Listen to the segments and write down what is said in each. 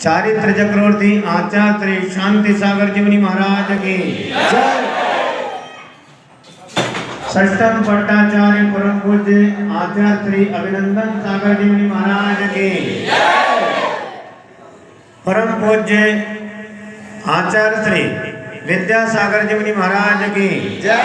चारित्र चक्रवर्ती आचार्य शांति सागर जी मुनि महाराज की जय। षष्ठम पट्टाचार्य परम पूज्य आचार्य श्री अभिनंदन सागर जी मुनि महाराज की जय। परम पूज्य आचार्य श्री विद्यासागर जी मुनि महाराज की जय।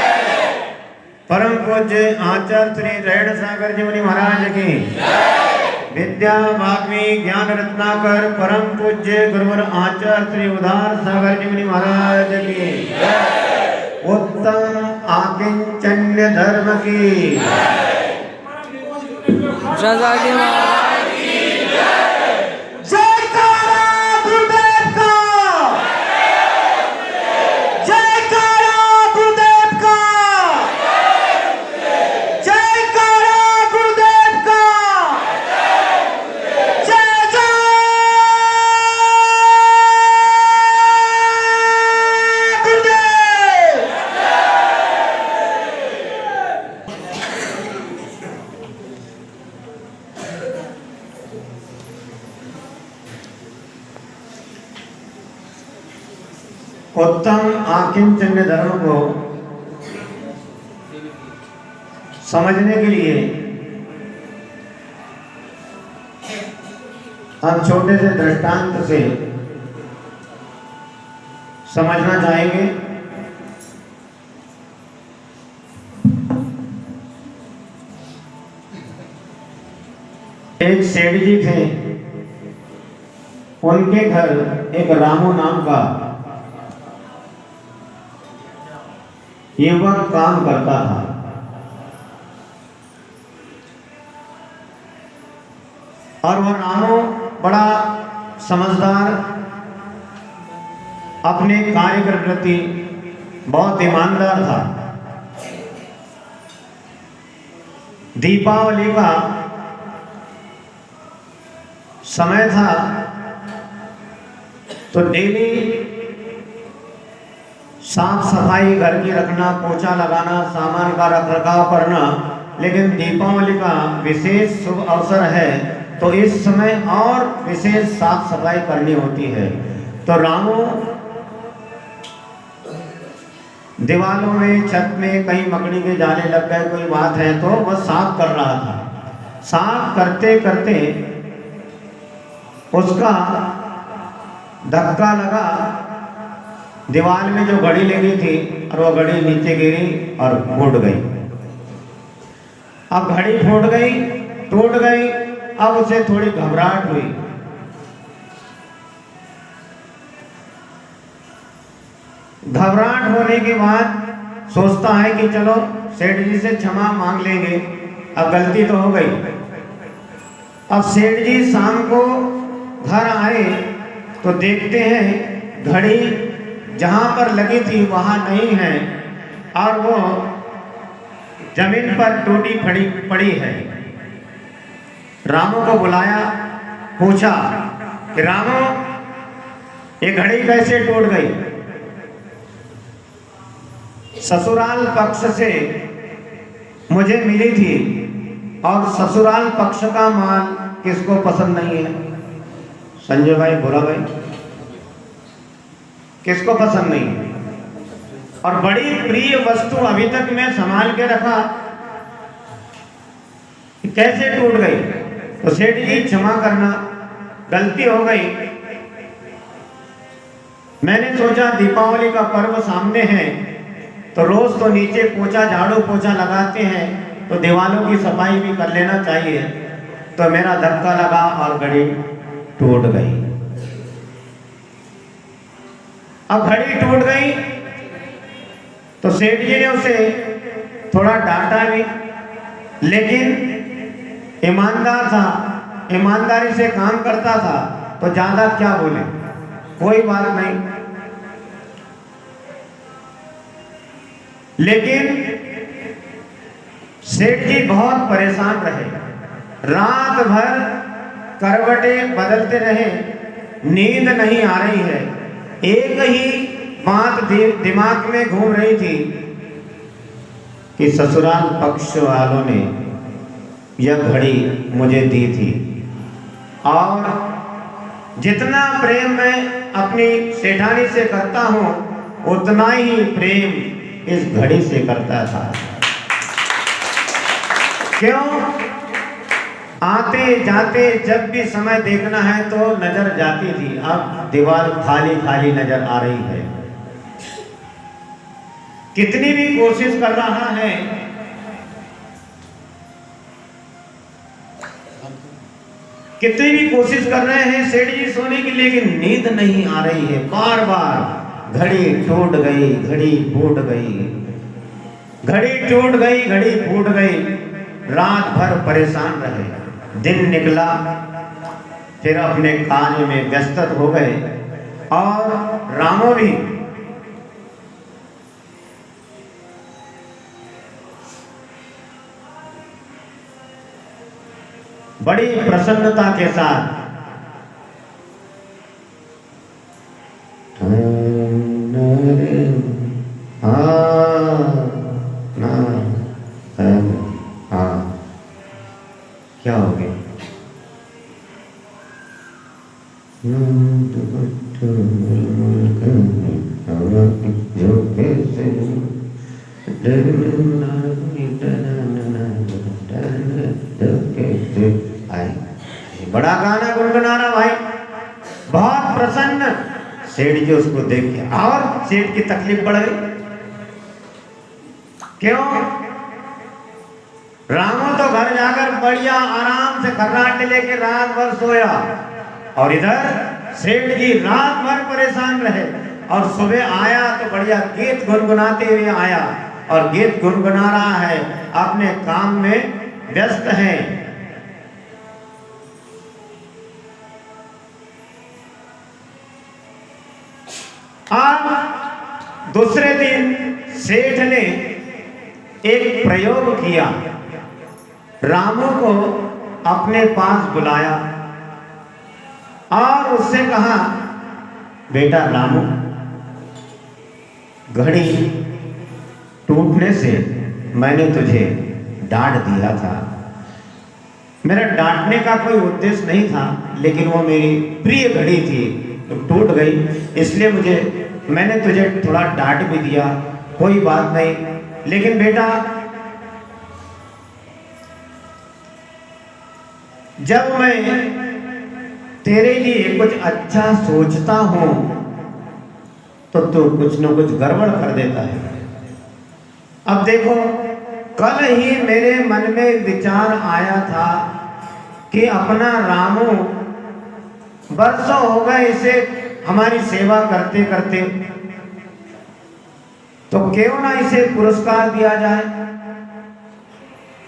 परम पूज्य आचार्य श्री रेण सागर जी मुनि महाराज की जय। विद्या वाग्मी ज्ञान रत्नाकर परम पूज्य गुरुवर आचार्य श्री उदार सागर जी मुनि महाराज की जय। उत्तम आकिंचन्य धर्म की जय। उत्तम आकिंचन्य धर्म को समझने के लिए हम छोटे से दृष्टांत से समझना चाहेंगे। एक सेठ जी थे, उनके घर एक रामू नाम का युवक काम करता था। और वह रामू बड़ा समझदार, अपने कार्य के प्रति बहुत ईमानदार था। दीपावली का समय था तो डेली साफ सफाई घर की रखना, पोछा लगाना, सामान का रख रखाव करना। लेकिन दीपावली का विशेष शुभ अवसर है तो इस समय और विशेष साफ सफाई करनी होती है। तो रामू दीवारों में, छत में कहीं मकड़ी के जाले लग गए, कोई बात है तो वह साफ कर रहा था। साफ करते करते उसका धक्का लगा दीवार में जो घड़ी लगी थी और वो घड़ी नीचे गिरी और फूट गई। अब घड़ी फूट गई, टूट गई। अब उसे थोड़ी घबराहट हुई। घबराहट होने के बाद सोचता है कि चलो सेठ जी से क्षमा मांग लेंगे, अब गलती तो हो गई। अब सेठ जी शाम को घर आए तो देखते हैं घड़ी जहां पर लगी थी वहां नहीं है और वो जमीन पर टूटी पड़ी है। रामू को बुलाया, पूछा कि रामू ये घड़ी कैसे टूट गई? ससुराल पक्ष से मुझे मिली थी और ससुराल पक्ष का माल किसको पसंद नहीं है? संजय भाई, भोला भाई, किसको पसंद नहीं? और बड़ी प्रिय वस्तु अभी तक मैं संभाल के रखा, कैसे टूट गई? तो सेठ जी क्षमा करना, गलती हो गई। मैंने सोचा दीपावली का पर्व सामने है तो रोज तो नीचे पोछा, झाड़ू पोछा लगाते हैं तो दीवारों की सफाई भी कर लेना चाहिए। तो मेरा धक्का लगा और घड़ी टूट गई। अब घड़ी टूट गई तो सेठ जी ने उसे थोड़ा डांटा भी, लेकिन ईमानदार था, ईमानदारी से काम करता था तो ज्यादा क्या बोले, कोई बात नहीं। लेकिन सेठ जी बहुत परेशान रहे, रात भर करवटें बदलते रहे, नींद नहीं आ रही है। एक ही बात दिमाग में घूम रही थी कि ससुराल पक्ष वालों ने यह घड़ी मुझे दी थी और जितना प्रेम मैं अपनी सेठानी से करता हूं उतना ही प्रेम इस घड़ी से करता था। क्यों? आते जाते जब भी समय देखना है तो नजर जाती थी, अब दीवार खाली खाली नजर आ रही है। कितनी भी कोशिश कर रहा है, कितनी भी कोशिश कर रहे हैं सेठ जी सोने की, लेकिन नींद नहीं आ रही है। बार बार घड़ी टूट गई, घड़ी फूट गई, घड़ी टूट गई, घड़ी फूट गई। रात भर परेशान रहे, दिन निकला, फिर अपने कार्य में व्यस्त हो गए। और रामो भी बड़ी प्रसन्नता के साथ क्या हो गया? बड़ा गाना गुनगुना रहा भाई, बहुत प्रसन्न। सेठ जी उसको देख के, और सेठ की तकलीफ बढ़ गई। क्यों? रामो तो घर जाकर बढ़िया आराम से खर्राटे लेके रात भर सोया, और इधर सेठ जी रात भर परेशान रहे। और सुबह आया तो बढ़िया गीत गुनगुनाते हुए आया, और गीत गुनगुना रहा है, अपने काम में व्यस्त है। अब दूसरे दिन सेठ ने एक प्रयोग किया, रामू को अपने पास बुलाया और उससे कहा, बेटा रामू, घड़ी टूटने से मैंने तुझे डांट दिया था। मेरा डांटने का कोई उद्देश्य नहीं था, लेकिन वो मेरी प्रिय घड़ी थी, तो टूट गई, इसलिए मैंने तुझे थोड़ा डांट भी दिया। कोई बात नहीं, लेकिन बेटा जब मैं तेरे लिए कुछ अच्छा सोचता हूं तो तू कुछ न कुछ गड़बड़ कर देता है। अब देखो, कल ही मेरे मन में विचार आया था कि अपना रामू बरसों हो गए इसे हमारी सेवा करते करते, तो क्यों ना इसे पुरस्कार दिया जाए।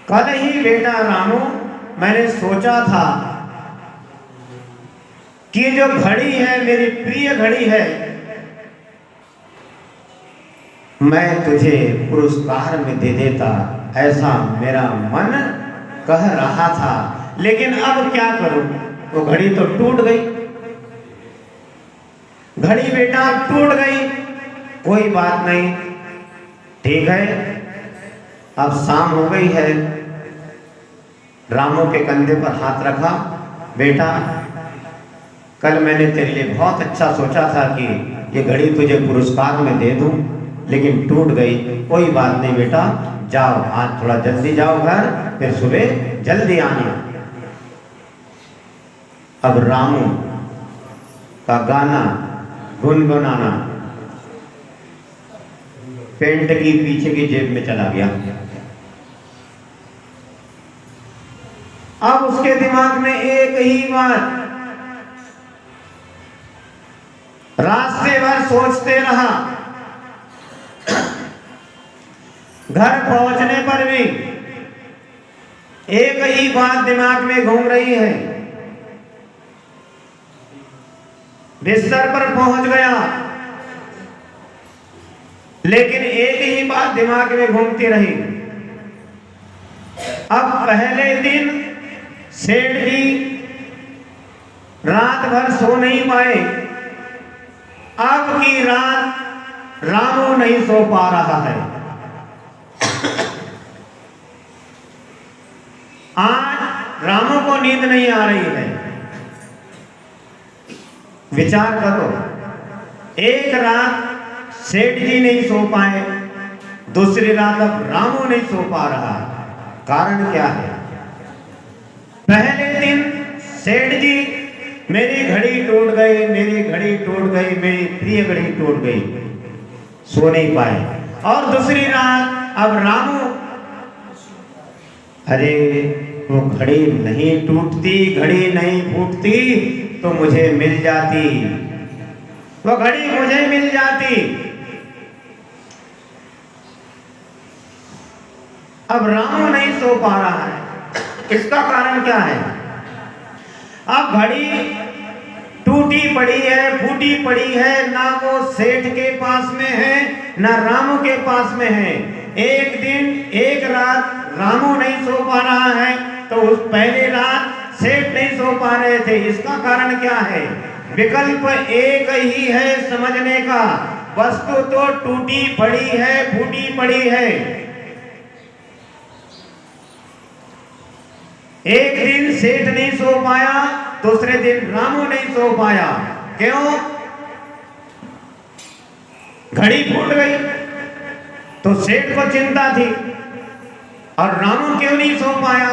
कल ही बेटा रामू मैंने सोचा था कि जो घड़ी है मेरी प्रिय घड़ी है, मैं तुझे पुरस्कार में दे देता, ऐसा मेरा मन कह रहा था। लेकिन अब क्या करूं, वो घड़ी तो टूट गई। घड़ी बेटा टूट गई, कोई बात नहीं, ठीक है। अब शाम हो गई है। रामू के कंधे पर हाथ रखा, बेटा कल मैंने तेरे लिए बहुत अच्छा सोचा था कि ये घड़ी तुझे पुरस्कार में दे दूं, लेकिन टूट गई। कोई बात नहीं बेटा, जाओ आज थोड़ा जल्दी जाओ घर, फिर सुबह जल्दी आना। अब रामू का गाना गुनगुनाना पेंट की पीछे की जेब में चला गया। अब उसके दिमाग में एक ही बात, रास्ते भर सोचते रहा। घर पहुंचने पर भी एक ही बात दिमाग में घूम रही है। बिस्तर पर पहुंच गया, लेकिन एक ही बात दिमाग में घूमती रही। अब पहले दिन सेठ जी रात भर सो नहीं पाए, अब की रात रामू नहीं सो पा रहा है। आज रामू को नींद नहीं आ रही है। विचार करो, एक रात सेठ जी नहीं सो पाए, दूसरी रात अब रामू नहीं सो पा रहा। कारण क्या है? पहले दिन सेठ जी मेरी घड़ी टूट गई, मेरी घड़ी टूट गई, मेरी प्रिय घड़ी टूट गई, सो नहीं पाए। और दूसरी रात अब रामू, अरे वो घड़ी नहीं टूटती, घड़ी नहीं फूटती तो मुझे मिल जाती, वो घड़ी मुझे मिल जाती। अब रामू नहीं सो पा रहा है, इसका कारण क्या है? अब घड़ी टूटी पड़ी है, फूटी पड़ी है, ना वो सेठ के पास में है ना रामू के पास में है। एक दिन एक रात रामू नहीं सो पा रहा है तो उस पहले रात सेठ नहीं सो पा रहे थे। इसका कारण क्या है? विकल्प एक ही है समझने का, वस्तु तो टूटी पड़ी है, फूटी पड़ी है। एक दिन सेठ नहीं सो पाया, दूसरे दिन रामू नहीं सो पाया। क्यों? घड़ी फूट गई तो सेठ को चिंता थी, और रामू क्यों नहीं सो पाया?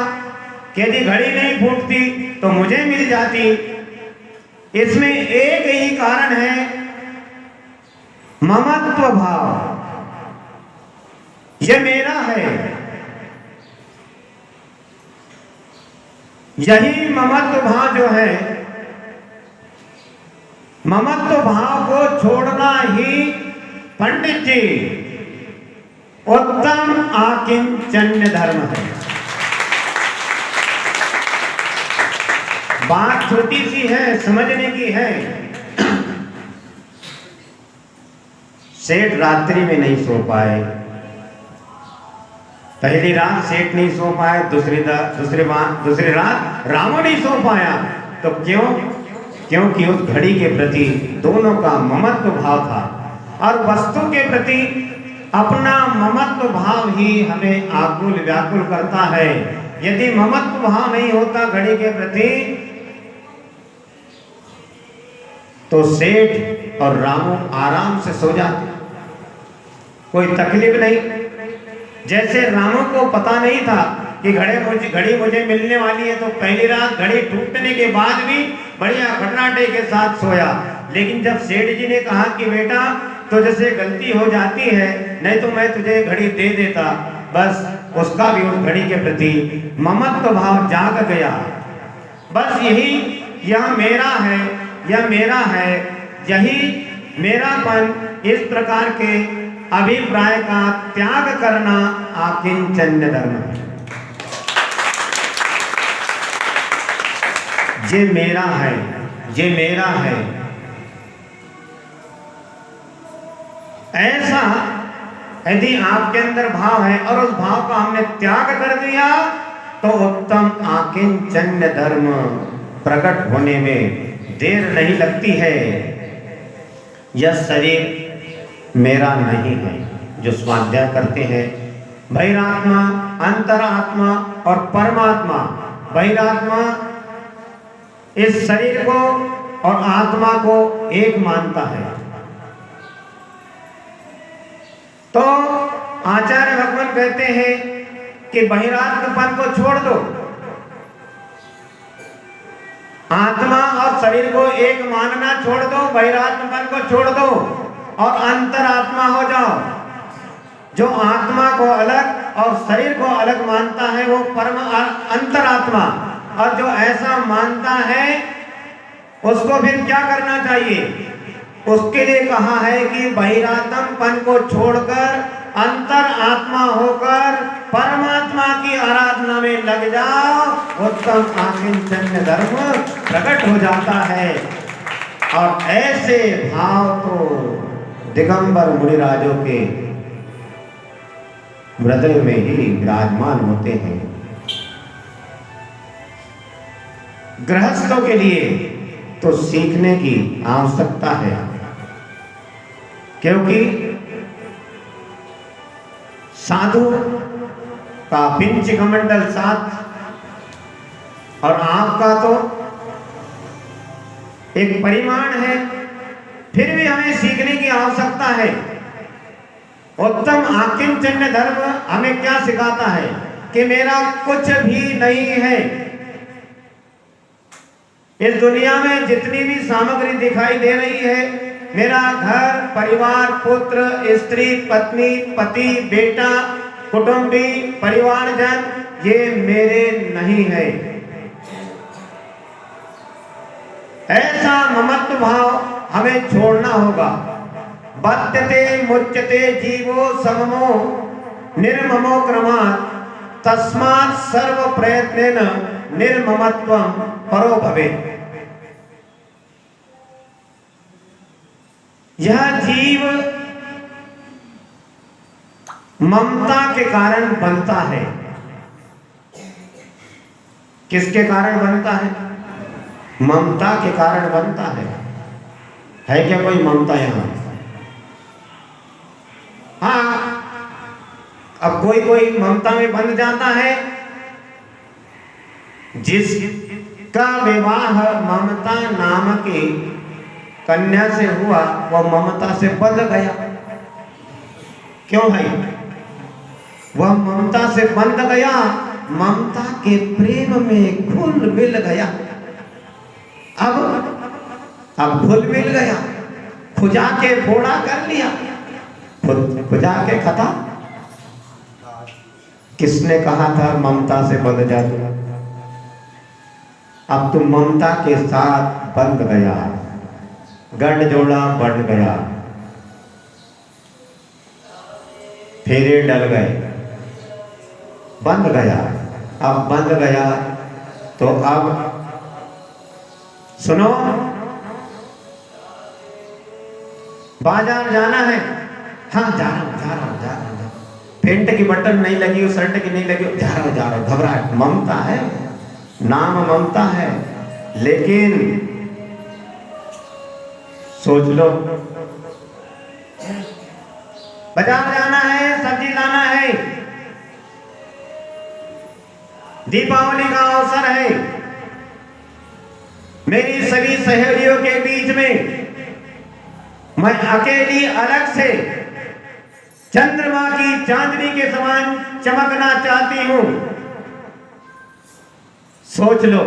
यदि घड़ी नहीं फूटती तो मुझे मिल जाती। इसमें एक ही कारण है, ममत्व भाव। यह मेरा है, यही ममत्व भाव जो है, ममत्व भाव को छोड़ना ही पंडित जी उत्तम आकिंचन्य धर्म है। बात छोटी सी है, समझने की है। सेठ रात्रि में नहीं सो पाए, पहली रात सेठ नहीं सो पाए, दूसरी रात रामू नहीं सो पाया। तो क्यों? क्योंकि उस घड़ी के प्रति दोनों का ममत्व भाव था, और वस्तु के प्रति अपना ममत्व भाव ही हमें आकुल व्याकुल करता है। यदि ममत्व भाव नहीं होता घड़ी के प्रति तो सेठ और रामू आराम से सो जाते, कोई तकलीफ नहीं। जैसे रामू को पता नहीं था कि घड़ी मुझे मिलने वाली है, तो पहली रात घड़ी टूटने के बाद भी बढ़िया खटराटे के साथ सोया। लेकिन जब सेठ जी ने कहा कि बेटा तुझसे गलती हो जाती है, नहीं तो मैं तुझे घड़ी दे देता, बस उसका भी उस घड़ी के प्रति ममत्व भाव जाग गया। बस यही, यह मेरा है, यह मेरा है, यही मेरापन, इस प्रकार के अभिप्राय का त्याग करना आकिंचन्य धर्म है। ये मेरा है, ये मेरा है, ऐसा यदि आपके अंदर भाव है और उस भाव का हमने त्याग कर दिया तो उत्तम आकिंचन्य धर्म प्रकट होने में देर नहीं लगती है। यह शरीर मेरा नहीं है। जो स्वाध्याय करते हैं, बहिरात्मा, अंतरात्मा और परमात्मा। बहिरात्मा इस शरीर को और आत्मा को एक मानता है। तो आचार्य भगवान कहते हैं कि बहिरात्मपन को छोड़ दो, आत्मा और शरीर को एक मानना छोड़ दो, बहिरात्मपन को छोड़ दो और अंतरात्मा हो जाओ। जो आत्मा को अलग और शरीर को अलग मानता है वो परम अंतरात्मा, और जो ऐसा मानता है उसको फिर क्या करना चाहिए? उसके लिए कहा है कि बहिरात्मपन को छोड़कर अंतरात्मा होकर परमात्मा की आराधना में लग जाओ, उत्तम आकिंचन्य धर्म प्रकट हो जाता है। और ऐसे भाव तो दिगंबर मुनिराजों के हृदय में ही विराजमान होते हैं। गृहस्थों के लिए तो सीखने की आवश्यकता है, क्योंकि साधु का पिंच कमंडल 7 और आपका तो एक परिमाण है, फिर भी हमें सीखने की आवश्यकता है। उत्तम आकिंचन्य धर्म हमें क्या सिखाता है कि मेरा कुछ भी नहीं है। इस दुनिया में जितनी भी सामग्री दिखाई दे रही है, मेरा घर परिवार, पुत्र स्त्री पत्नी पति बेटा कुटुंबी परिवारजन, ये मेरे नहीं है। ऐसा ममत्व भाव हमें छोड़ना होगा। बद्धते मुच्यते जीवो सममो निर्ममो क्रमात् तस्मात् सर्व प्रयत्नेन निर्ममत्वं परो भवेत्। यह जीव ममता के कारण बनता है। किसके कारण बनता है? ममता के कारण बनता है। है क्या कोई ममता यहां? हाँ, अब कोई कोई ममता में बंध जाता है। जिसका विवाह ममता नाम की कन्या से हुआ, वह ममता से बंध गया। क्यों भाई? वह ममता से बंध गया, ममता के प्रेम में घुल मिल गया। अब घुल मिल गया, खुजा के फोड़ा कर लिया, खुजा के खता। किसने कहा था ममता से बंध जा तू? अब तुम ममता के साथ बंध गया, गढ़ जोड़ा बढ़ गया, फेरे डल गए, बंध गया। अब बंध गया तो अब सुनो, बाजार जाना है। हाँ जा रहा हूं। पेंट की बटन नहीं लगी हो, शर्ट की नहीं लगी हो, जा रहा हूं। घबराहट, ममता है, नाम ममता है। लेकिन सोच लो, बाजार जाना है, सब्जी लाना है, दीपावली का अवसर है, मेरी सभी सहेलियों के बीच में मैं अकेली अलग से चंद्रमा की चांदनी के समान चमकना चाहती हूं। सोच लो,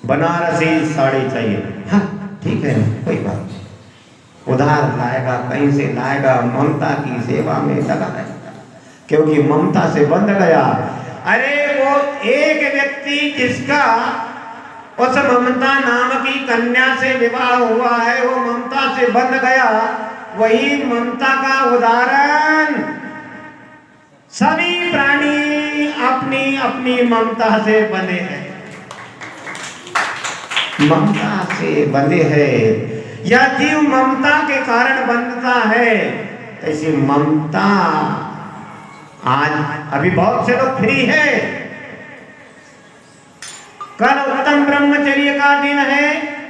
बनारसी साड़ी चाहिए। हाँ ठीक है, कोई बात नहीं, उधार लाएगा, कहीं से लाएगा, ममता की सेवा में लगा रहेगा, क्योंकि ममता से बंध गया। अरे वो एक व्यक्ति जिसका उस ममता नाम की कन्या से विवाह हुआ है, वो ममता से बंध गया। वही ममता का उदाहरण सभी प्राणी अपनी अपनी ममता से बंधे हैं, ममता से बंधे हैं। यह जीव ममता के कारण बंधता है। ऐसी ममता आज अभी बहुत से लोग फ्री है। कल उत्तम ब्रह्मचर्य का दिन है,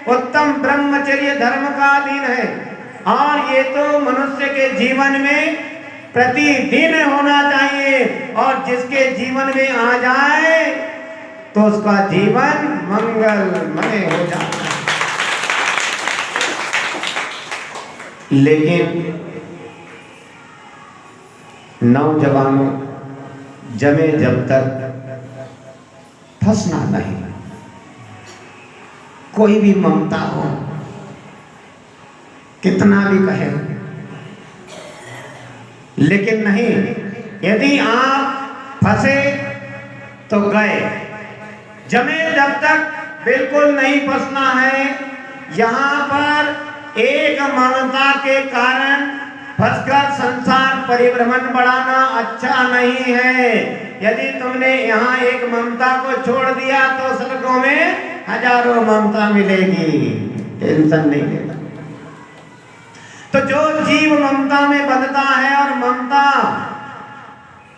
उत्तम ब्रह्मचर्य धर्म का दिन है, और ये तो मनुष्य के जीवन में प्रतिदिन होना चाहिए। और जिसके जीवन में आ जाए तो उसका जीवन मंगलमय हो जाता है। लेकिन नौजवानों, जमे जब तक फंसना नहीं। कोई भी ममता हो, कितना भी कहे, लेकिन नहीं, यदि आप फंसे तो गए। जमे जब तक बिल्कुल नहीं फंसना है। यहाँ पर एक ममता के कारण फंसकर संसार परिभ्रमण बढ़ाना अच्छा नहीं है। यदि तुमने यहाँ एक ममता को छोड़ दिया तो स्वर्गों में हजारों ममता मिलेगी, टेंशन नहीं लेना। तो जो जीव ममता में बंधता है, और ममता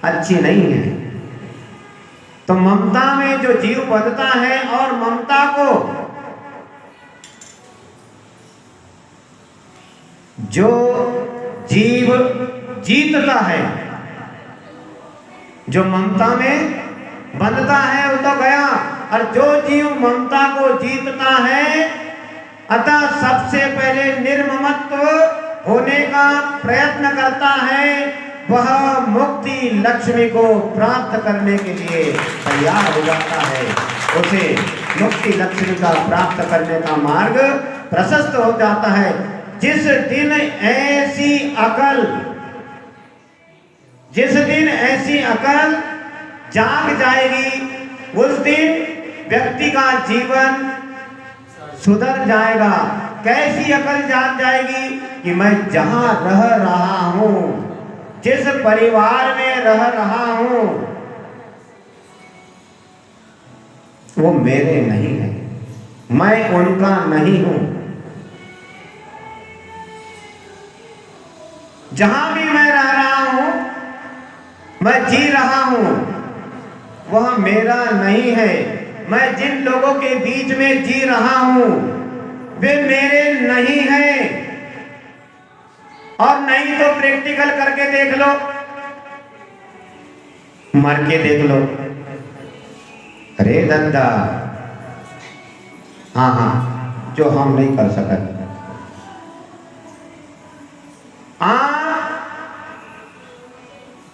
अच्छी नहीं है, तो ममता में जो जीव बंधता है और ममता को जो जीव जीतता है, जो ममता में बंधता है वो तो गया, और जो जीव ममता जीतता है। अतः सबसे पहले निर्ममत्व होने का प्रयत्न करता है, वह मुक्ति लक्ष्मी को प्राप्त करने के लिए तैयार हो जाता है। उसे मुक्ति लक्ष्मी का प्राप्त करने का मार्ग प्रशस्त हो जाता है। जिस दिन ऐसी अकल जाग जाएगी, उस दिन व्यक्ति का जीवन सुधर जाएगा। कैसी अकल जाग जाएगी कि मैं जहां रह रहा हूं, जिस परिवार में रह रहा हूं, वो मेरे नहीं है, मैं उनका नहीं हूं। जहां भी मैं रह रहा हूं, मैं जी रहा हूं, वह मेरा नहीं है। मैं जिन लोगों के बीच में जी रहा हूं, वे मेरे नहीं हैं। और नहीं तो प्रैक्टिकल करके देख लो, मर के देख लो। अरे दद्दा, हाँ, जो हम नहीं कर सकते।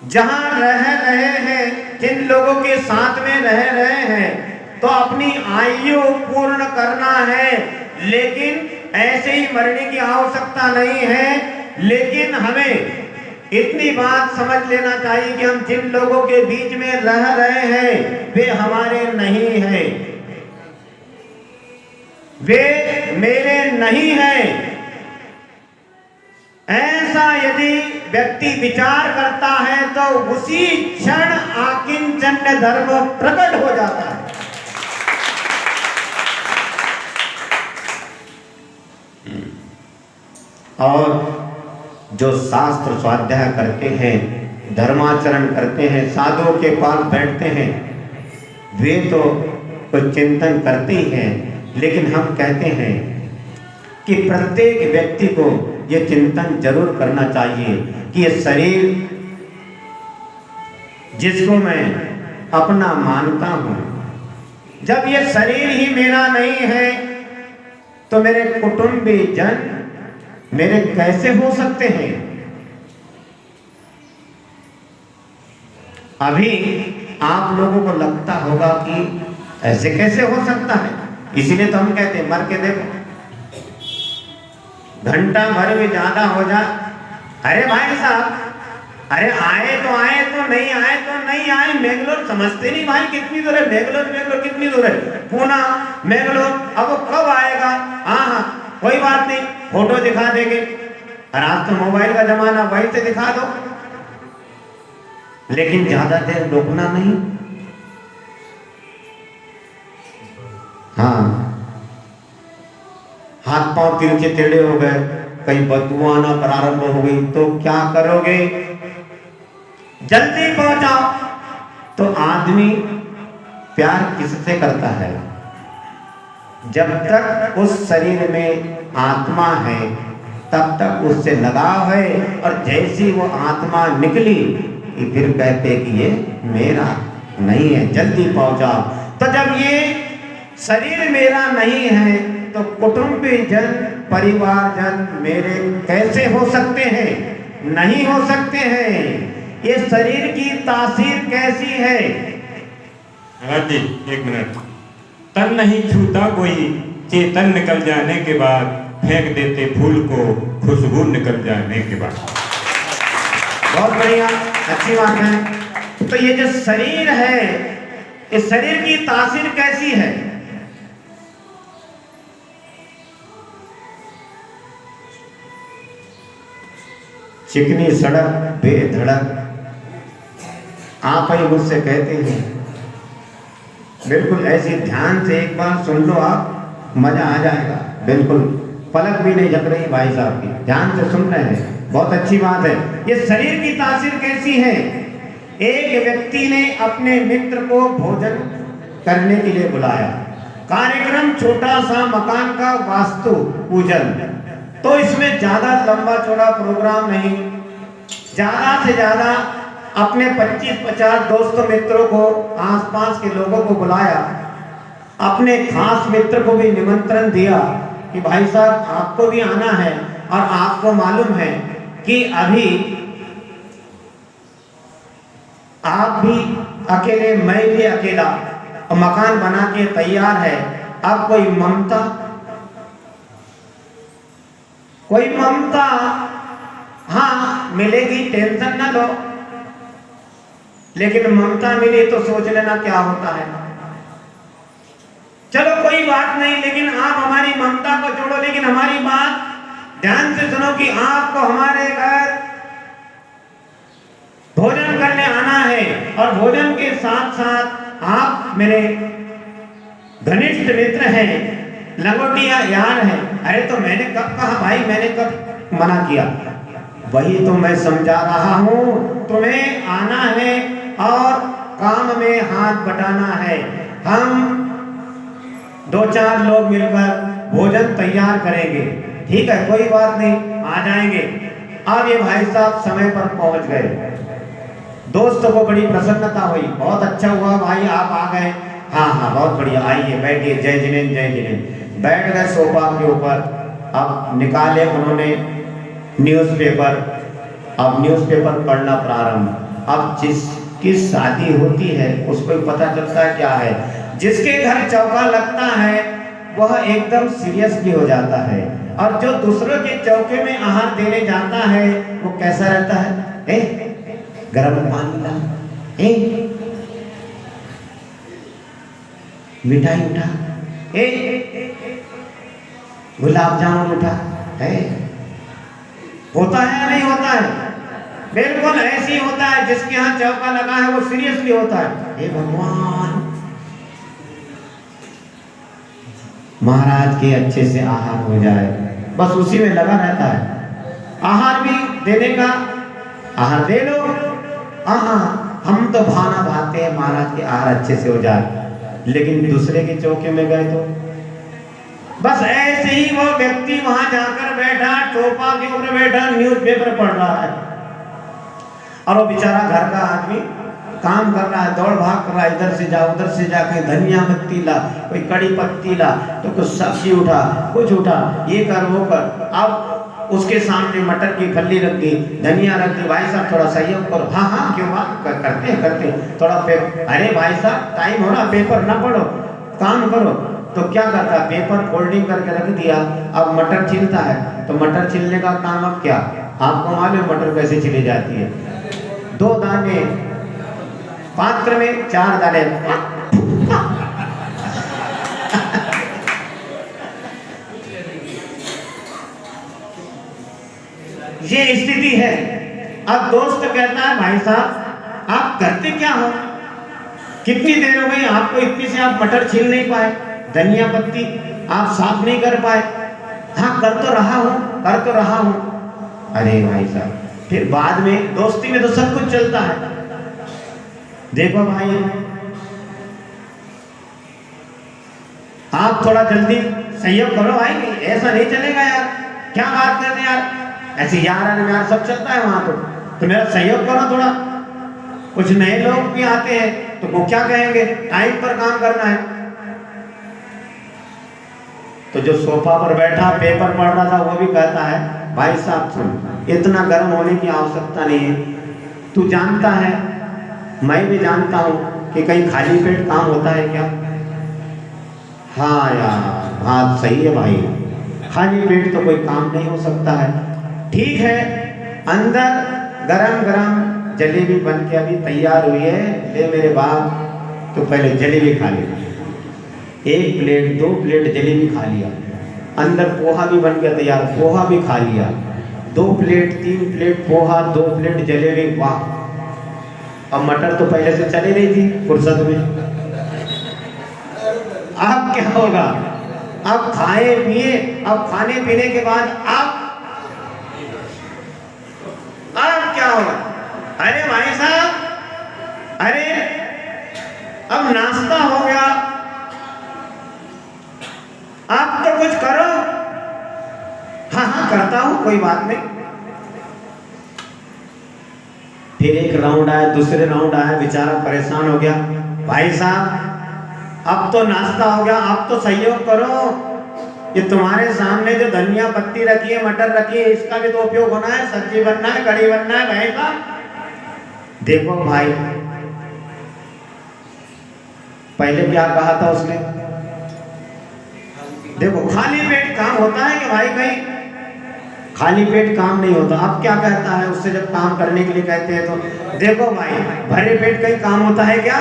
जहां रह रहे हैं, जिन लोगों के साथ में रह रहे हैं, तो अपनी आयु पूर्ण करना है, लेकिन ऐसे ही मरने की आवश्यकता नहीं है। लेकिन हमें इतनी बात समझ लेना चाहिए कि हम जिन लोगों के बीच में रह रहे हैं, वे हमारे नहीं हैं, वे मेरे नहीं हैं। ऐसा यदि व्यक्ति विचार करता है तो उसी क्षण आकिंचन्य धर्म प्रकट हो जाता है। और जो शास्त्र स्वाध्याय करते हैं, धर्माचरण करते हैं, साधुओं के पास बैठते हैं, वे तो कुछ चिंतन करते ही हैं। लेकिन हम कहते हैं कि प्रत्येक व्यक्ति को यह चिंतन जरूर करना चाहिए कि ये शरीर जिसको मैं अपना मानता हूं, जब ये शरीर ही मेरा नहीं है, तो मेरे कुटुंबी जन मेरे कैसे हो सकते हैं? अभी आप लोगों को लगता होगा कि ऐसे कैसे हो सकता है, इसीलिए तो हम कहते हैं मर के देखो, घंटा भर में ज्यादा हो जा। अरे भाई साहब, अरे आए तो नहीं आए तो नहीं आए। मैंगलोर समझते नहीं भाई कितनी दूर है, मैंगलोर कितनी दूर है, पूना मैंगलोर, अब वो कब आएगा? हाँ, कोई बात नहीं, फोटो दिखा देंगे। आज तो मोबाइल का जमाना, वही से दिखा दो। लेकिन ज्यादा देर रुकना नहीं। हाँ, हाथ पांव तिरछे टेढ़े हो गए, कहीं बदबू आना प्रारंभ हो गई, तो क्या करोगे? जल्दी पहुंचाओ। तो आदमी प्यार किससे करता है? जब तक उस शरीर में आत्मा है, तब तक उससे लगाव है। और जैसी वो आत्मा निकली, फिर कहते कि ये मेरा नहीं है, जल्दी पहुंचाओ। तो जब ये शरीर मेरा नहीं है, तो कुटुंबी जन, परिवार जन मेरे कैसे हो सकते हैं? नहीं हो सकते हैं। ये शरीर की तासीर कैसी है? जी, एक मिनट। तन नहीं छूता कोई, चेतन निकल जाने के बाद फेंक देते फूल को, खुशबू निकल जाने के बाद। बहुत बढ़िया, अच्छी बात है। तो ये जो शरीर है, इस शरीर की तासीर कैसी है? चिकनी सड़क बेधड़क, आप ही मुझसे कहते हैं, बिल्कुल ऐसी ध्यान से एक बार सुन लो, आप मजा आ जाएगा। बिल्कुल पलक भी नहीं झपक रही भाई साहब की, ध्यान से सुन रहे हैं, बहुत अच्छी बात है। ये शरीर की तासीर कैसी है? एक व्यक्ति ने अपने मित्र को भोजन करने के लिए बुलाया। कार्यक्रम छोटा सा मकान का वास्तु पूजन, तो इसमें ज्यादा लंबा चौड़ा प्रोग्राम नहीं, ज्यादा से ज्यादा अपने 25-50 दोस्तों मित्रों को, आसपास के लोगों को बुलाया अपने खास मित्र को भी निमंत्रण दिया कि भाई साहब आपको भी आना है, और आपको मालूम है कि अभी आप भी अकेले, मैं भी अकेला, और मकान बना के तैयार है। अब कोई ममता हाँ मिलेगी, टेंशन ना लो, लेकिन ममता मिली तो सोच लेना क्या होता है। चलो कोई बात नहीं, लेकिन आप हमारी ममता को छोड़ो, लेकिन हमारी बात ध्यान से सुनो कि आपको हमारे घर भोजन करने आना है, और भोजन के साथ साथ आप मेरे घनिष्ठ मित्र हैं, लंगोटिया यार हैं। अरे तो मैंने कब कहा भाई, मैंने कब मना किया? वही तो मैं समझा रहा हूं, तुम्हें आना है और काम में हाथ बटाना है। हम 2-4 लोग मिलकर भोजन तैयार करेंगे, ठीक है, कोई बात नहीं, आ जाएंगे। अब ये भाई साहब समय पर पहुंच गए। दोस्तों को बड़ी प्रसन्नता हुई, बहुत अच्छा हुआ भाई आप आ गए। हाँ बहुत बढ़िया, आइए बैठिए, जय जिनेंद्र जय जिनेंद्र। बैठ गए सोफा के ऊपर। अब निकाले उन्होंने न्यूज़पेपर, अब न्यूज़पेपर पढ़ना प्रारंभ। अब जिसकी शादी होती है उसको पता चलता है क्या है। जिसके घर चौका लगता है वह एकदम सीरियस भी हो जाता है, और जो दूसरों के चौके में आहार देने जाता है वो कैसा रहता है? गरम पानी ला, मिठाई उठा, गुलाब जामुन उठा, है होता है या नहीं होता है? बिल्कुल ऐसे ही होता है। जिसके यहाँ चौका लगा है वो सीरियसली होता है, हे भगवान महाराज के अच्छे से आहार हो जाए, बस उसी में लगा रहता है। आहार भी देने का, आहार दे लो, हम तो भावना भाते हैं महाराज के आहार अच्छे से हो जाए, लेकिन दूसरे के चौके में गए तो बस ऐसे ही वो व्यक्ति वहां जाकर बैठा, सोफा के ऊपर बैठा, न्यूज़पेपर पढ़ रहा है, और वो बेचारा घर का आदमी काम कर रहा है, दौड़ भाग कर रहा है, इधर से जा उधर से जाके धनिया पत्ती ला, कोई कड़ी पत्ती ला, तो कुछ सब्जी उठा, कुछ उठा, ये कर वो कर। अब उसके सामने मटर की फली रख दी, धनिया रख दी। भाई साहब थोड़ा सहयोग करो। हाँ क्यों बात करते थोड़ा पेपर। अरे भाई साहब टाइम हो रहा, पेपर ना पढ़ो, काम करो। तो क्या करता, पेपर फोल्डिंग करके रख दिया। अब मटर छिलता है, तो मटर छिलने का काम अब क्या, आपको मालूम मटर कैसे छिली जाती है? 2 दाने पात्र में, 4 दाने ये स्थिति है। अब दोस्त कहता है भाई साहब आप करते क्या हो, कितनी देर हो गई आपको, इतनी से आप मटर छील नहीं पाए, धनिया पत्ती आप साफ नहीं कर पाए? हाँ कर तो रहा हूं। अरे भाई साहब, फिर बाद में दोस्ती में तो सब कुछ चलता है। देखो भाई आप थोड़ा जल्दी सहयोग करो भाई, ऐसा नहीं चलेगा यार, क्या बात करते यार, ऐसे यार सब चलता है वहां तो मेरा सहयोग करो थोड़ा। कुछ नए लोग भी आते हैं तो वो क्या कहेंगे, टाइम पर काम करना है। तो जो सोफा पर बैठा पेपर पढ़ रहा था वो भी कहता है भाई साहब सुन, इतना गर्म होने की आवश्यकता नहीं है, तू जानता है मैं भी जानता हूं कि कहीं खाली पेट काम होता है क्या? हाँ यार बात सही है भाई, खाली पेट तो कोई काम नहीं हो सकता है। ठीक है, अंदर गरम गरम जलेबी बन के अभी तैयार हुई है, ले मेरे बाप, तो पहले जलेबी खा ले। 1 प्लेट 2 प्लेट जलेबी खा लिया, अंदर पोहा भी बन गया तैयार, पोहा भी खा लिया, 2 plate 3 plate poha, 2 plate jalebi, वाह। अब मटर तो पहले से चली रही थी फुर्सत में। अब क्या होगा, अब खाए पिए, अब खाने पीने के बाद अब क्या होगा? अरे भाई साहब, अरे अब नाश्ता हो गया, आप तो कुछ करो। हाँ करता हूं, कोई बात नहीं। फिर एक राउंड आया, दूसरे राउंड आया, बेचारा परेशान हो गया। भाई साहब अब तो नाश्ता हो गया, अब तो सहयोग करो। ये तुम्हारे सामने जो धनिया पत्ती रखी है, मटर रखी है, इसका भी तो उपयोग होना है, सब्जी बनना है, कढ़ी बनना है भाई का। देखो भाई, पहले क्या कहा था उसने? देखो, खाली पेट काम होता है कि भाई? कहीं खाली पेट काम नहीं होता। अब क्या कहता है उससे जब काम करने के लिए कहते हैं तो? देखो भाई, भरे पेट कहीं काम होता है क्या?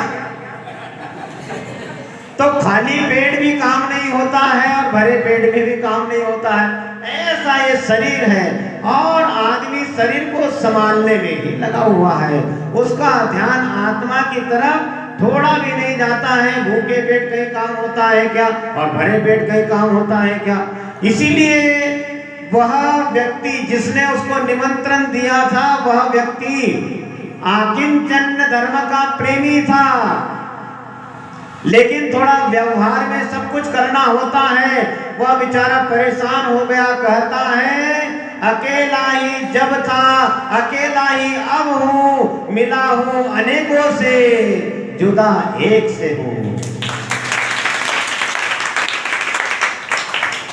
तो खाली पेट भी काम नहीं होता है और भरे पेट में भी काम नहीं होता है। ऐसा ये शरीर है और आदमी शरीर को संभालने में ही लगा हुआ है, उसका ध्यान आत्मा की तरफ थोड़ा भी नहीं जाता है। भूखे पेट कहीं काम होता है क्या और भरे पेट कहीं काम होता है क्या? इसीलिए वह व्यक्ति जिसने उसको निमंत्रण दिया था, वह व्यक्ति आकिंचन धर्म का प्रेमी था, लेकिन थोड़ा व्यवहार में सब कुछ करना होता है। वह बेचारा परेशान हो गया, कहता है अकेला ही जब था, अकेला ही अब हूँ, मिला हूँ अनेकों से, जुदा एक से हूँ।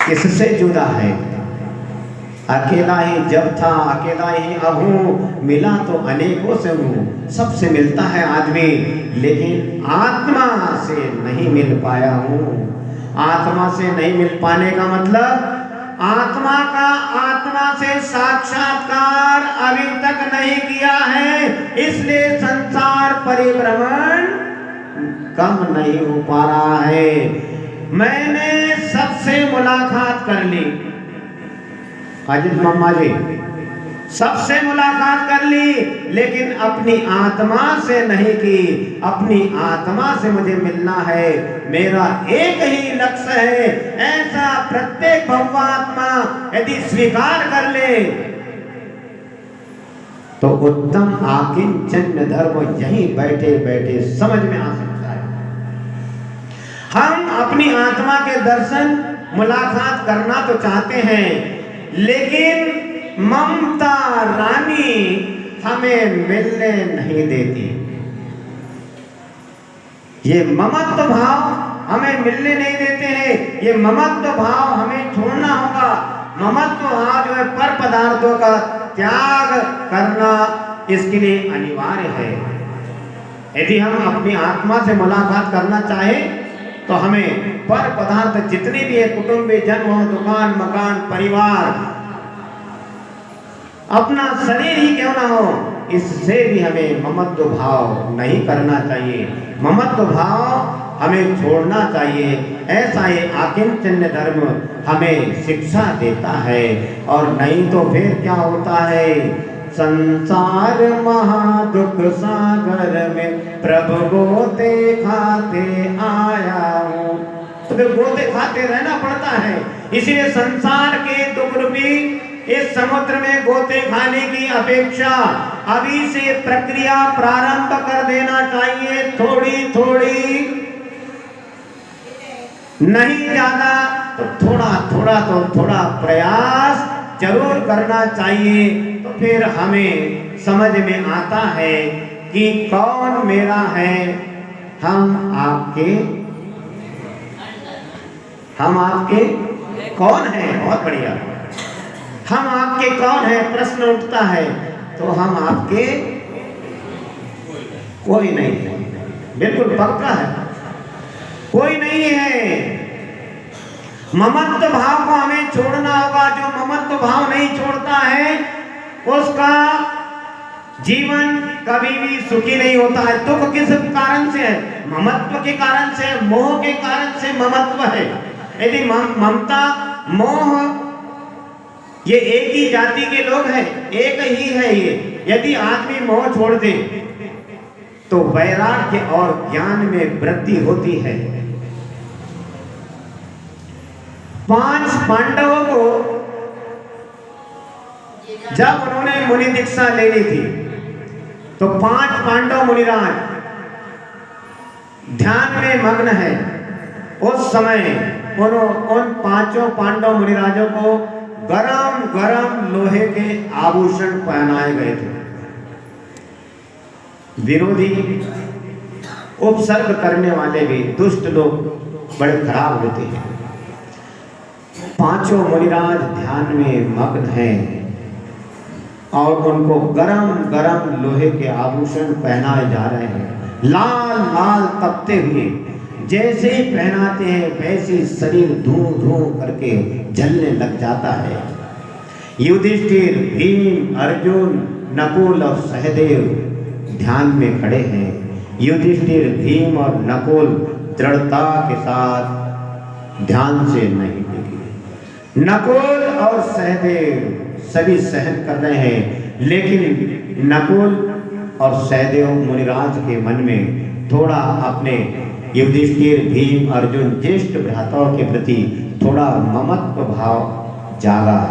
किससे जुदा है? अकेला ही जब था, अकेला ही अब हूँ, मिला तो अनेकों से हूँ। सबसे मिलता है आदमी, लेकिन आत्मा से नहीं मिल पाया हूँ। आत्मा से नहीं मिल पाने का मतलब आत्मा का आत्मा से साक्षात्कार अभी तक नहीं किया है, इसलिए संसार परिभ्रमण कम नहीं हो पा रहा है। मैंने सबसे मुलाकात कर ली, अजित मम्मा जी, सबसे मुलाकात कर ली, लेकिन अपनी आत्मा से नहीं की। अपनी आत्मा से मुझे मिलना है, मेरा एक ही लक्ष्य है। ऐसा प्रत्येक भवात्मा यदि स्वीकार कर ले तो उत्तम आकिंचन धर्म यहीं बैठे बैठे समझ में आ सकता है। हम अपनी आत्मा के दर्शन मुलाकात करना तो चाहते हैं, लेकिन ममता रानी हमें मिलने नहीं देती। ये ममत्व भाव हमें मिलने नहीं देते हैं। ये ममत्व भाव हमें छोड़ना होगा। ममत्व भाव जो है पर पदार्थों का त्याग करना इसके लिए अनिवार्य है। यदि हम अपनी आत्मा से मुलाकात करना चाहें तो हमें पर पदार्थ जितने भी है, कुटुंबी जन हो, दुकान, मकान, परिवार, अपना शरीर ही क्यों ना हो, इससे भी हमें ममत्व भाव नहीं करना चाहिए। ममत्व भाव हमें छोड़ना चाहिए। ऐसा ये आकिंचन धर्म हमें शिक्षा देता है। और नहीं तो फिर क्या होता है? संसार महादुख सागर में प्रभु गोते खाते आया हूँ। तो फिर गोते खाते रहना पड़ता है। इसलिए संसार के दुख रूपी इस समुद्र में गोते खाने की अपेक्षा अभी से प्रक्रिया प्रारंभ कर देना चाहिए। थोड़ी थोड़ी, नहीं ज्यादा तो थोड़ा थोड़ा, तो थोड़ा प्रयास जरूर करना चाहिए। तो फिर हमें समझ में आता है कि कौन मेरा है। हम आपके कौन है? बहुत बढ़िया। हम आपके कौन है प्रश्न उठता है, तो हम आपके कोई नहीं है। बिल्कुल पक्का है, कोई नहीं है। ममत्व भाव को हमें छोड़ना होगा। जो ममत्व भाव नहीं छोड़ता है उसका जीवन कभी भी सुखी नहीं होता है। दुख किस कारण से है? ममत्व के कारण से, मोह के कारण से ममत्व है। यदि ममता मोह ये एक ही जाति के लोग हैं, एक ही है ये। यदि आदमी मोह छोड़ दे तो वैराग्य और ज्ञान में वृद्धि होती है। 5 पांडवों को जब उन्होंने मुनि दीक्षा लेनी थी तो 5 पांडव मुनिराज ध्यान में मग्न है। उस समय उन 5 पांडव मुनिराजों को गरम गरम लोहे के आभूषण पहनाए गए थे। विरोधी उपसर्ग करने वाले भी दुष्ट लोग बड़े खराब होते हैं। पांचों मुनिराज ध्यान में मग्न हैं और उनको गरम गरम लोहे के आभूषण पहनाए जा रहे हैं, लाल लाल तपते हुए। जैसे ही पहनाते हैं वैसे शरीर धूं धूं करके जलने लग जाता है। युधिष्ठिर, भीम, अर्जुन, नकुल और सहदेव ध्यान में खड़े हैं। युधिष्ठिर, भीम और नकुल दृढ़ता के साथ ध्यान से नहीं टिके। नकुल और सहदेव सभी सहन कर रहे हैं, लेकिन नकुल और सहदेव मुनिराज के मन में थोड़ा अपने युधिष्ठिर, भीम, अर्जुन ज्येष्ठ भ्राताओं के प्रति थोड़ा ममत्व भाव जागा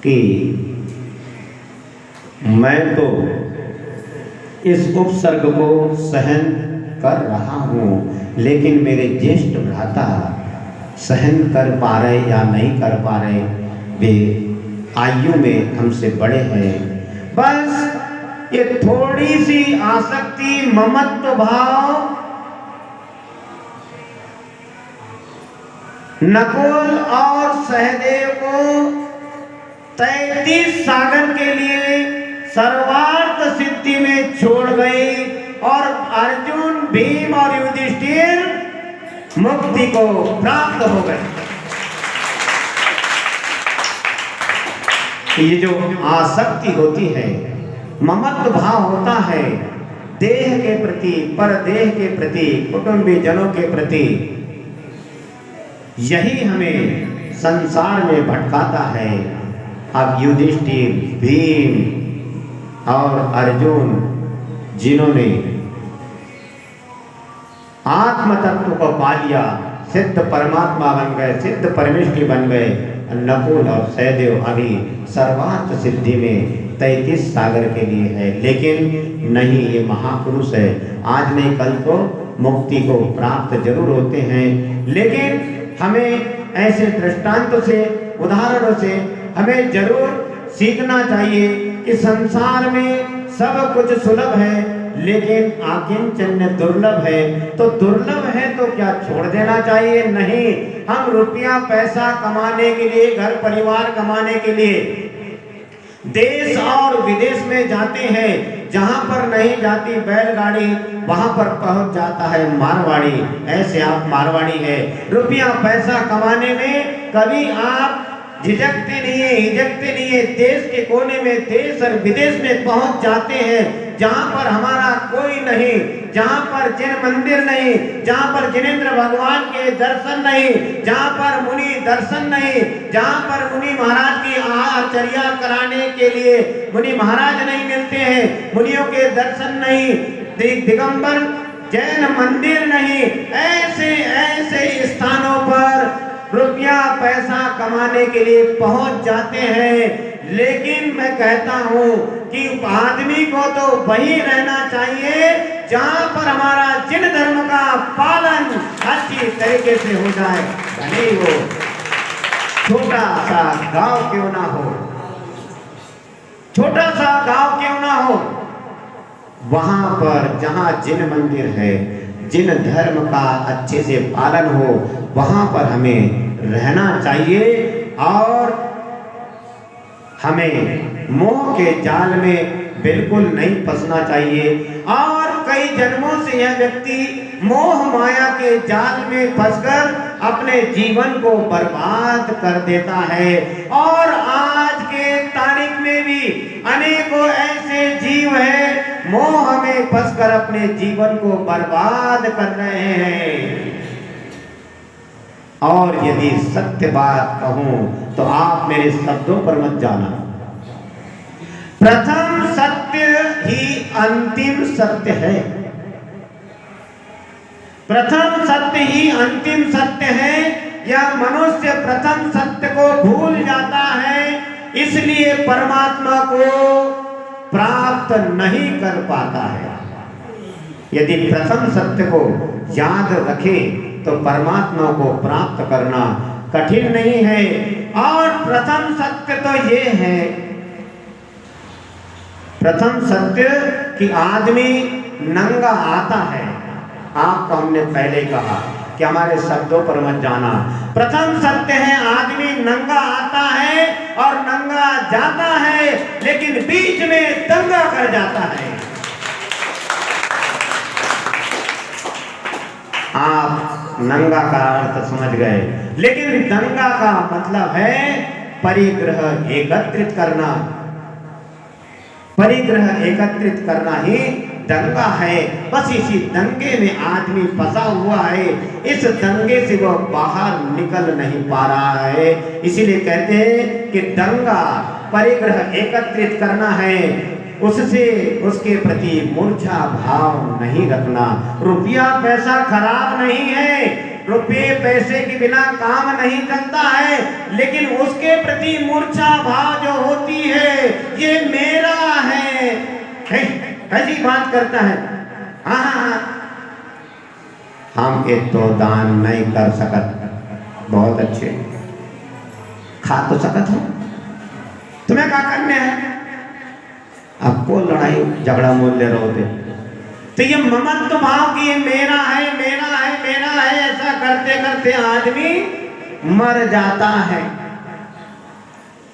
कि मैं तो इस उपसर्ग को सहन कर रहा हूँ, लेकिन मेरे ज्येष्ठ भ्राता सहन कर पा रहे या नहीं कर पा रहे। वे आयु में हमसे बड़े हैं। बस ये थोड़ी सी आसक्ति, ममत्व भाव नकुल और सहदेव को 33 सागर के लिए सर्वार्थ सिद्धि में छोड़ गई और अर्जुन, भीम और युधिष्ठिर मुक्ति को प्राप्त हो गए। ये जो आसक्ति होती है, ममत्व भाव होता है देह के प्रति, परदेह के प्रति, कुटुंबीजनों के प्रति, यही हमें संसार में भटकाता है। अब युधिष्ठिर, भीम और अर्जुन जिन्होंने आत्म तत्व को पा लिया, सिद्ध परमात्मा बन गए, सिद्ध परमेष्ठी बन गए, नकुल और सहदेव अभी सर्वार्थ सिद्धि में 33 सागर के लिए है। लेकिन नहीं, ये महापुरुष है, आज नहीं कल तो मुक्ति को प्राप्त जरूर होते हैं। लेकिन हमें ऐसे दृष्टांतों से, उदाहरणों से हमें जरूर सीखना चाहिए कि संसार में सब कुछ सुलभ है, लेकिन आकिंचन्य दुर्लभ है। तो दुर्लभ है तो क्या छोड़ देना चाहिए? नहीं। हम रुपया पैसा कमाने के लिए, घर परिवार कमाने के लिए देश और विदेश में जाते हैं। जहां पर नहीं जाती बैलगाड़ी, वहां पर पहुंच जाता है मारवाड़ी। ऐसे आप मारवाड़ी है। रुपया पैसा कमाने में कभी आप झिझकते नहीं है, हिचकते नहीं है। देश के कोने में, देश और विदेश में पहुंच जाते हैं, जहां पर हमारा कोई नहीं, जहां पर जिन मंदिर नहीं, जहां पर जिनेंद्र भगवान के दर्शन नहीं, जहां पर मुनि दर्शन नहीं, जहां पर मुनि महाराज की आचर्या कराने के लिए मुनि महाराज नहीं मिलते हैं, मुनियों के दर्शन नहीं, दिगंबर जैन मंदिर नहीं, ऐसे ऐसे स्थानों पर रुपया पैसा कमाने के लिए पहुंच जाते हैं। लेकिन मैं कहता हूं कि आदमी को तो वही रहना चाहिए जहां पर हमारा जिन धर्म का पालन अच्छी तरीके से हो जाए। भले ही वो छोटा सा गांव क्यों ना हो, छोटा सा गांव क्यों ना हो, वहां पर जहां जिन मंदिर है, जिन धर्म का अच्छे से पालन हो, वहां पर हमें रहना चाहिए और हमें मोह के जाल में बिल्कुल नहीं फंसना चाहिए। और कई जन्मों से यह व्यक्ति मोह माया के जाल में फंसकर अपने जीवन को बर्बाद कर देता है। और आज के तारीख में भी अनेकों ऐसे जीव हैं मोह में फंसकर अपने जीवन को बर्बाद कर रहे हैं। और यदि सत्य बात कहूं तो आप मेरे शब्दों पर मत जाना। प्रथम सत्य ही अंतिम सत्य है। प्रथम सत्य ही अंतिम सत्य है। यह मनुष्य प्रथम सत्य को भूल जाता है, इसलिए परमात्मा को प्राप्त नहीं कर पाता है। यदि प्रथम सत्य को याद रखे तो परमात्मा को प्राप्त करना कठिन नहीं है। और प्रथम सत्य तो ये है, प्रथम सत्य कि आदमी नंगा आता है, आपको हमने पहले कहा कि हमारे शब्दों पर मत जाना। प्रथम सत्य है, आदमी नंगा आता है और नंगा जाता है, लेकिन बीच में दंगा कर जाता है। आप नंगा का अर्थ समझ गए, लेकिन दंगा का मतलब है परिग्रह एकत्रित करना। परिग्रह एकत्रित करना ही दंगा है। बस इसी दंगे में आदमी फंसा हुआ है, इस दंगे से वह बाहर निकल नहीं पा रहा है। इसीलिए कहते हैं कि दंगा परिग्रह एकत्रित करना है, उससे उसके प्रति मूर्छा भाव नहीं रखना। रुपया पैसा खराब नहीं है, रुपये पैसे के बिना काम नहीं चलता है, लेकिन उसके प्रति मूर्छा भाव जो होती है, ये मेरा है, ऐसी बात करता है। हाँ, हम एक तो दान नहीं कर सकत, बहुत अच्छे खा तो सकत हो, तुम्हें क्या करने हैं? आपको लड़ाई झगड़ा मूल्य रहोगे तो ये ममत्व भाव कि ये मेरा है मेरा है मेरा है, ऐसा करते करते आदमी मर जाता है,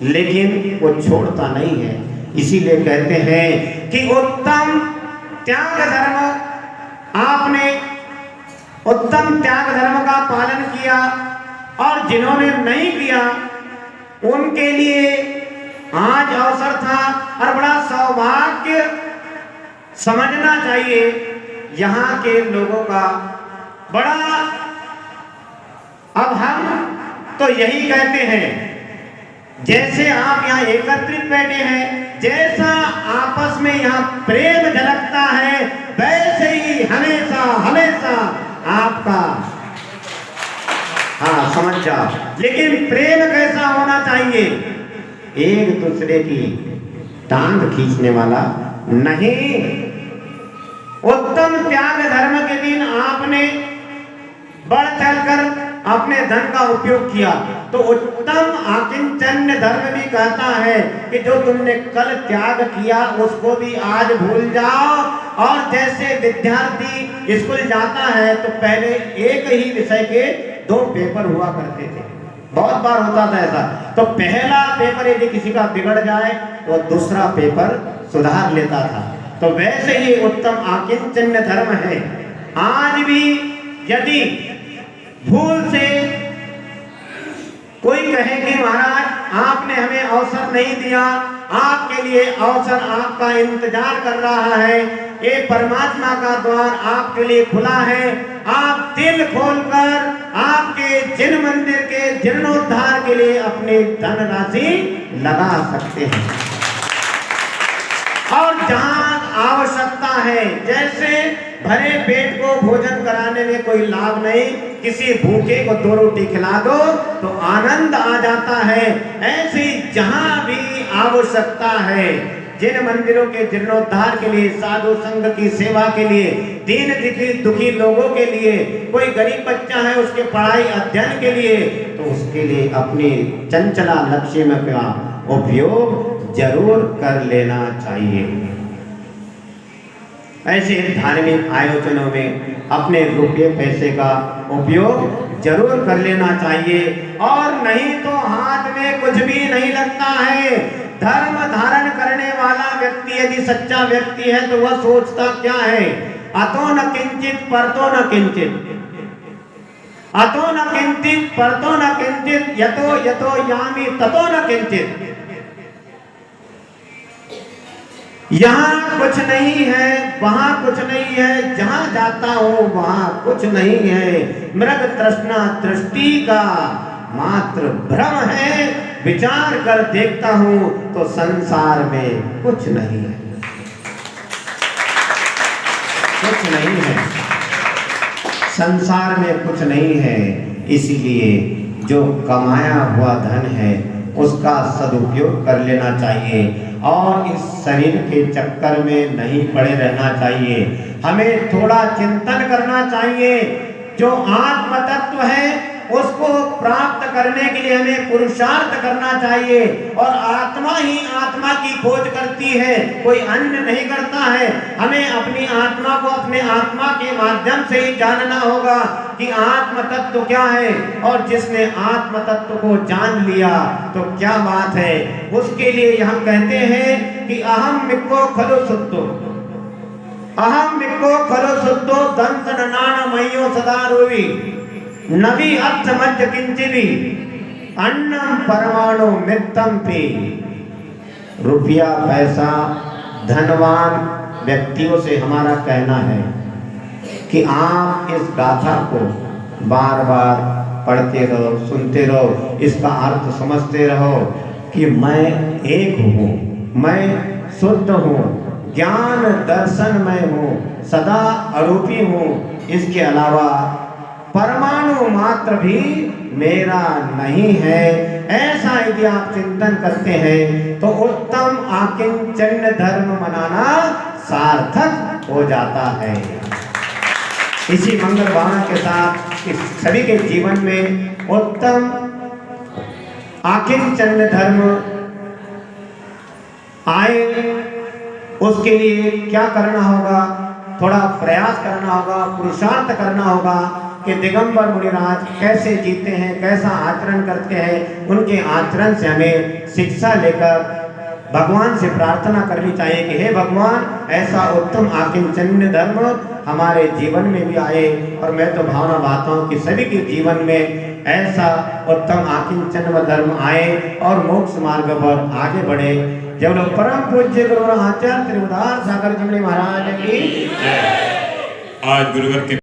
लेकिन वो छोड़ता नहीं है। इसीलिए कहते हैं कि उत्तम त्याग धर्म, आपने उत्तम त्याग धर्म का पालन किया और जिन्होंने नहीं किया उनके लिए आज अवसर था और बड़ा सौभाग्य समझना चाहिए। यहाँ के लोगों का बड़ा, अब हम तो यही कहते हैं, जैसे आप यहाँ एकत्रित बैठे हैं, जैसा आपस में यहाँ प्रेम झलकता है, वैसे ही हमेशा हमेशा आपका, हाँ समझ जाओ, लेकिन प्रेम कैसा होना चाहिए? एक दूसरे की टांग खींचने वाला नहीं। उत्तम त्याग धर्म के दिन आपने बढ़ चढ़कर अपने धन का उपयोग किया, तो उत्तम आकिंचन्य धर्म भी कहता है कि जो तुमने कल त्याग किया उसको भी आज भूल जाओ। और जैसे विद्यार्थी स्कूल जाता है तो पहले एक ही विषय के 2 पेपर हुआ करते थे, बहुत बार होता था ऐसा। तो पहला पेपर यदि किसी का बिगड़ जाए तो दूसरा पेपर सुधार लेता था। तो वैसे ही उत्तम आकिंचन्य धर्म है। आज भी यदि भूल से कोई कहे कि महाराज आपने हमें अवसर नहीं दिया, आपके लिए अवसर आपका इंतजार कर रहा है, ये परमात्मा का द्वार आपके लिए खुला है, आप दिल खोलकर आपके जिन मंदिर के जीर्णोद्धार के लिए अपनी धनराशि लगा सकते हैं। और जहां आवश्यकता है, जैसे भरे पेट को भोजन कराने में कोई लाभ नहीं, किसी भूखे को 2 रोटी खिला दो तो आनंद आ जाता है। ऐसे ही जहां भी आवश्यकता है, जिन मंदिरों के जीर्णोद्धार के लिए, साधु संघ की सेवा के लिए, दीन दुखी लोगों के लिए, कोई गरीब बच्चा है उसके पढ़ाई अध्ययन के लिए, तो उसके लिए अपनी चंचला लक्ष्य में का उपयोग जरूर कर लेना चाहिए। ऐसे धार्मिक आयोजनों में अपने रुपये पैसे का उपयोग जरूर कर लेना चाहिए, और नहीं तो हाथ में कुछ भी नहीं लगता है। धर्म धारण करने वाला व्यक्ति यदि सच्चा व्यक्ति है तो वह सोचता क्या है? अतो न किंचित परतो न किंचित, अतो न किंचित परतो न किंचित, यतो यतो यामि ततो न किंचित। यहाँ कुछ नहीं है, वहाँ कुछ नहीं है, जहाँ जाता हूँ वहाँ कुछ नहीं है। मृग तृष्णा दृष्टि का मात्र भ्रम है, विचार कर देखता हूँ तो संसार में कुछ नहीं है, कुछ नहीं है, संसार में कुछ नहीं है। इसीलिए जो कमाया हुआ धन है उसका सदुपयोग कर लेना चाहिए, और इस शरीर के चक्कर में नहीं पड़े रहना चाहिए। हमें थोड़ा चिंतन करना चाहिए। जो आत्म तत्व है उसको प्राप्त करने के लिए हमें पुरुषार्थ करना चाहिए। और आत्मा ही आत्मा की खोज करती है, कोई अन्य नहीं करता है। हमें अपनी आत्मा को अपने आत्मा के माध्यम से ही जानना होगा कि आत्म तत्व क्या है। और जिसने आत्म तत्व को जान लिया तो क्या बात है। उसके लिए हम कहते हैं कि अहम मिक्को खलु सुत्तो, अहम मिक्को खलु सुत्तो दंत ननाण मयो सदा रोवी नवी अर्थ मध्य किंचिवी अन्नम परमाणु मित्तम पे। रुपया पैसा धनवान व्यक्तियों से हमारा कहना है कि आप इस गाथा को बार बार पढ़ते रहो, सुनते रहो, इसका अर्थ समझते रहो कि मैं एक हूँ, मैं शुद्ध हूँ, ज्ञान दर्शन मैं हूँ, सदा अरूपी हूँ। इसके अलावा परमाणु मात्र भी मेरा नहीं है। ऐसा यदि आप चिंतन करते हैं तो उत्तम आकिंचन धर्म मनाना सार्थक हो जाता है। इसी मंगल भावना के साथ इस सभी के जीवन में उत्तम आकिंचन धर्म आए, उसके लिए क्या करना होगा? थोड़ा प्रयास करना होगा, पुरुषार्थ करना होगा कि दिगंबर मुनिराज कैसे जीते हैं, कैसा आचरण करते हैं। उनके आचरण से हमें शिक्षा लेकर भगवान से प्रार्थना करनी चाहिए कि हे भगवान, ऐसा उत्तम आकिंचन्य धर्म हमारे जीवन में भी आए। और मैं तो भावना बाता हूँ कि सभी के जीवन में ऐसा उत्तम आकिंचन धर्म आए और मोक्ष मार्ग पर आगे बढ़े। जब लोग परम पूज्य गुरु आचार्य त्रिभुवनदास सागर जी महाराज की आज गुरुवर के